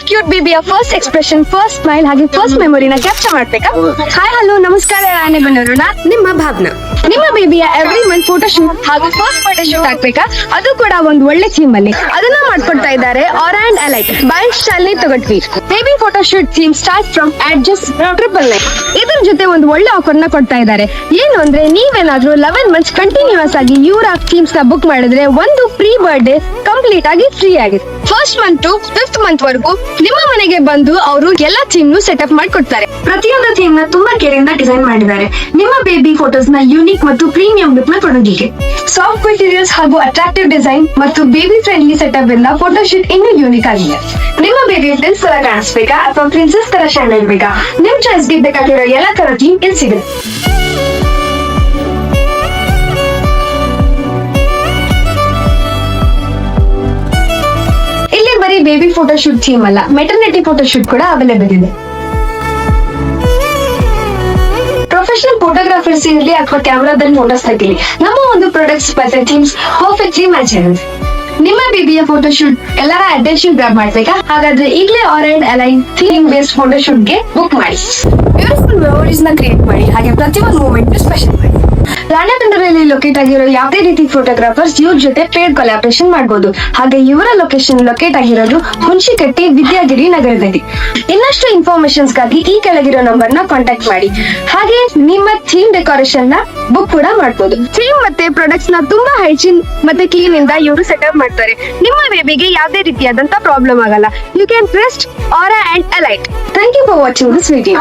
Cute ಬೇಬಿಯ first expression, first smile ಹಾಗೆ first ಮೆಮೊರಿನ ಕ್ಯಾಪ್ಚರ್ ಮಾಡ್ಬೇಕಾ? ಹಾಯ್ ಹಲೋ ನಮಸ್ಕಾರ, ರಾಣೆಬೆನ್ನೂರು. ನಿಮ್ಮ ಭಾವನಾ. ನಿಮ್ಮ ಬೇಬಿಯ ಎವ್ರಿ ಮಂತ್ ಫೋಟೋ ಶೂಟ್ ಹಾಗೂ ಫಸ್ಟ್ ಫೋಟೋ ಶೂಟ್ ಆಗ್ಬೇಕಾ? ಅದು ಕೂಡ ಒಂದು ಒಳ್ಳೆ ಥೀಮ್ ಅಲ್ಲಿ. ಅದನ್ನ ಮಾಡ್ಕೊಡ್ತಾ ಇದ್ದಾರೆ Aara and Alight by Shalini Togatvi. Baby photo shoot theme start from at just 999. ಇದ್ರ ಜೊತೆ ಒಂದು ಒಳ್ಳೆ ಆಫರ್ ನ ಕೊಡ್ತಾ ಇದ್ದಾರೆ. ಏನು ಅಂದ್ರೆ ನೀವೇನಾದ್ರೂ 11 ಮಂತ್ಸ್ ಕಂಟಿನ್ಯೂಸ್ ಆಗಿ ಇವರ ಥೀಮ್ಸ್ ನ ಬುಕ್ ಮಾಡಿದ್ರೆ ಒಂದು ಪ್ರೀ ಬರ್ಡೇ ಕಂಪ್ಲೀಟ್ ಆಗಿ ಫ್ರೀ ಆಗಿದೆ. First month to 5th month ವರೆಗೂ ನಿಮ್ಮ ಮನೆಗೆ ಬಂದು ಅವರು ಎಲ್ಲಾ ಥೀಮ್ ಸೆಟಪ್ ಮಾಡಿಕೊಡ್ತಾರೆ. ಪ್ರತಿಯೊಂದು ಥೀಮ್ ನ ತುಂಬಾ ಕೇರಿಂದ ಡಿಸೈನ್ ಮಾಡಿದ್ದಾರೆ. ನಿಮ್ಮ ಬೇಬಿ ಫೋಟೋಸ್ ನ ಯೂನಿಕ್ ಮತ್ತು ಪ್ರೀಮಿಯಂ ಲುಕ್ ನ ಕೊಡೋದಿಕ್ಕೆ ಸಾಫ್ಟ್ ಮೆಟೀರಿಯಲ್ಸ್ ಹಾಗೂ ಅಟ್ರಾಕ್ಟಿವ್ ಡಿಸೈನ್ ಮತ್ತು ಬೇಬಿ ಫ್ರೆಂಡ್ಲಿ ಸೆಟಪ್ ಇಂದ ಫೋಟೋ ಶೂಟ್ ಇನ್ನೂ ಯೂನಿಕ್ ಆಗಿದೆ. ನಿಮ್ಮ ಬೇಬಿ ಪ್ರಿನ್ಸ್ ತರ ಕಾಣಿಸ್ಬೇಕಾ ಅಥವಾ ಪ್ರಿನ್ಸೆಸ್ ತರ ಶೈನ್ ಇರ್ಬೇಕಾ? ನಿಮ್ ಚಾಯ್ಸ್ ಗೆ ಬೇಕಾಗಿರೋ ಎಲ್ಲಾ ತರ ಥೀಮ್ ಇಲ್ಲಿ ಸಿಗುತ್ತೆ. ಇಲ್ಲಿ ಬರೀ ಬೇಬಿ ಫೋಟೋ ಶೂಟ್ ಥೀಮ್ ಅಲ್ಲ, ಮೆಟರ್ನಿಟಿ ಫೋಟೋ ಶೂಟ್ ಕೂಡ ಅವೈಲೇಬಲ್ ಇದೆ. ಪ್ರೊಫೆಷನಲ್ ಫೋಟೋಗ್ರಾಫರ್ಸ್ ಇರಲಿ ಅಥವಾ ಕ್ಯಾಮ್ರಾದಲ್ಲಿ ಫೋಟೋಸ್ ತೆಗಿಲಿ, ನಮ್ಮ ಒಂದು ಪ್ರಾಡಕ್ಟ್ಸ್ ಮತ್ತೆ ಥೀಮ್ಸ್ ಪರ್ಫೆಕ್ಟ್ಲಿ ಮ್ಯಾಚ್ ಆಗುತ್ತೆ. ನಿಮ್ಮ ಬೇಬಿಯ ಫೋಟೋ ಶೂಟ್ ಎಲ್ಲರ ಅಟೆನ್ಷನ್ ಗ್ರಾಬ್ ಮಾಡ್ಬೇಕಾ? ಹಾಗಾದ್ರೆ ಈಗಲೇ Aara and Alight theme based photo shoot ಗೆ ಬುಕ್ ಮಾಡಿ. ಬ್ಯೂಟಿಫುಲ್ ಮೆಮೊರೀಸ್ ನ ಕ್ರಿಯೇಟ್ ಮಾಡಿ ಹಾಗೆ ಪ್ರತಿಯೊಂದು ಮೂಮೆಂಟ್ ಸ್ಪೆಷಲ್ ಮಾಡಿ. ರಾಣೆಬೆನ್ನೂರಲ್ಲಿ ಲೊಕೇಟ್ ಆಗಿರೋ ಯಾವುದೇ ರೀತಿ ಫೋಟೋಗ್ರಾಫರ್ಸ್ ಇವ್ರ ಜೊತೆ ಪೇಡ್ ಕೊಲಾಬ್ರೇಷನ್ ಮಾಡಬಹುದು. ಹಾಗೆ ಇವರ ಲೊಕೇಶನ್ ಲೊಕೇಟ್ ಆಗಿರೋದು ಹುಣಸಿಕಟ್ಟಿ ವಿದ್ಯಾಗಿರಿ ನಗರದಲ್ಲಿ. ಇನ್ನಷ್ಟು ಇನ್ಫಾರ್ಮೇಶನ್ಸ್ ಗಾಗಿ ಈ ಕೆಳಗಿರೋ ನಂಬರ್ ನ ಕಾಂಟ್ಯಾಕ್ಟ್ ಮಾಡಿ. ಹಾಗೆ ನಿಮ್ಮ ಥೀಮ್ ಡೆಕೋರೇಷನ್ ನ ಬುಕ್ ಕೂಡ ಮಾಡಬಹುದು. ಥೀಮ್ ಮತ್ತೆ ಪ್ರಾಡಕ್ಟ್ಸ್ ನ ತುಂಬಾ ಹೈಜೀನ್ ಮತ್ತೆ ಕ್ಲೀನ್ ಇಂದ ಇವರು ಸೆಟಪ್ ಮಾಡ್ತಾರೆ. ನಿಮ್ಮ ಬೇಬಿಗೆ ಯಾವುದೇ ರೀತಿಯಾದಂತ ಪ್ರಾಬ್ಲಮ್ ಆಗಲ್ಲ. You can trust Aara and Alight. Thank you for watching this video.